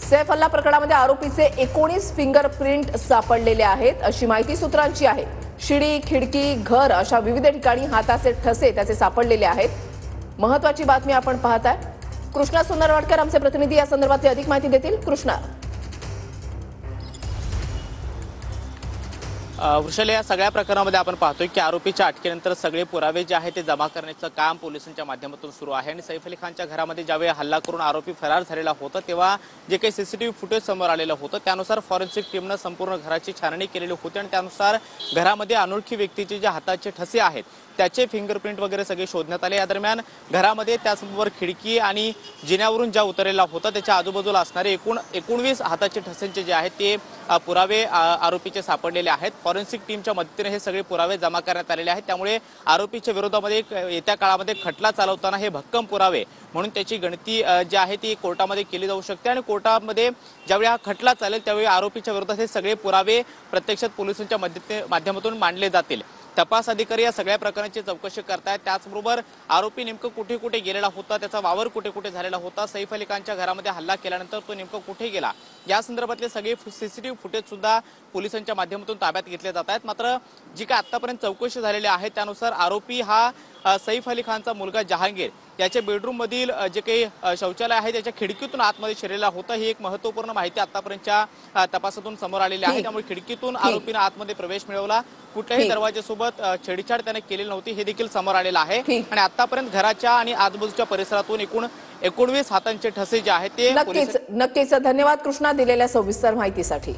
सैफ हल्ला प्रकरणामध्ये आरोपीचे 19 फिंगरप्रिंट सापडलेले आहेत अशी माहिती सूत्रांची आहे। शिडी, खिडकी, घर अशा विविध ठिकाणी हाताचे ठसे त्याचे सापडलेले आहेत। महत्त्वाची बातमी आपण पाहताय। कृष्णा सुंदरवाडकर आमचे प्रतिनिधी या संदर्भात अधिक माहिती देतील। कृष्णा, वृषाली, या सगळ्या प्रकरणामध्ये आपण पाहतोय की आरोपीच्या अटकेनंतर सगळे पुरावे जे आहेत ते जमा करण्याचं काम पोलिसांच्या माध्यमातून सुरू आहे आणि सैफ अली खानच्या घरामध्ये ज्यावेळी हल्ला करून आरोपी फरार झालेला होता तेव्हा जे काही सीसीटीव्ही फुटेज समोर आलेलं होतं त्यानुसार फॉरेन्सिक टीमनं संपूर्ण घराची छाननी केलेली होती आणि त्यानुसार घरामध्ये अनोळखी व्यक्तीचे जे हाताचे ठसे आहेत त्याचे फिंगरप्रिंट वगैरे सगळे शोधण्यात आले। या दरम्यान घरामध्ये त्याचबरोबर खिडकी आणि जिन्यावरून ज्या उतरलेला होता त्याच्या आजूबाजूला असणारे 19 हाताचे ठसेंचे जे आहेत ते पुरावे आरोपीचे सापडलेले आहेत। फॉरेन्सिक टीमच्या मदतीने हे सगळे पुरावे जमा करण्यात आलेले आहेत। त्यामुळे आरोपीच्या विरोधामध्ये येत्या काळामध्ये खटला चालवताना हे भक्कम पुरावे म्हणून त्याची गणती जी आहे ती कोर्टामध्ये केली जाऊ शकते आणि कोर्टामध्ये ज्यावेळी हा खटला चालेल त्यावेळी आरोपीच्या विरोधात हे सगळे पुरावे प्रत्यक्षात पोलिसांच्या माध्यमातून मांडले जातील। तपास अधिकारी या सगळ्या प्रकरणाची चौकशी करतायत। त्याचबरोबर आरोपी नेमकं कुठे कुठे गेलेला होता, त्याचा वावर कुठे कुठे झालेला होता, सैफ अली खानच्या घरामध्ये हल्ला केल्यानंतर तो नेमकं कुठे गेला या संदर्भातले सगळे सीसीटीव्ही फुटेज सुद्धा पोलिसांच्या माध्यमातून ताब्यात घेतले जात आहेत। मात्र जी काय आतापर्यंत चौकशी झालेली आहे त्यानुसार आरोपी हा सैफ अली खानचा मुलगा जहांगीर याच्या बेडरूम मधील जे काही शौचालय आहे त्याच्या खिडकीतून आतमध्ये शिरलेला होता। ही एक महत्त्वपूर्ण माहिती आतापर्यंतच्या तपासातून समोर आलेली आहे। त्यामुळे खिडकीतून आरोपीने आतमध्ये प्रवेश मिळवला, कुठल्याही दरवाजासोबत छेडछाड त्याने केलेली नव्हती हे देखील समोर आलेलं आहे आणि आतापर्यंत घराच्या आणि आजूबाजूच्या परिसरातून एकूण 19 हातांचे ठसे जे आहेत ते नक्कीच धन्यवाद कृष्णा दिलेल्या सविस्तर माहितीसाठी।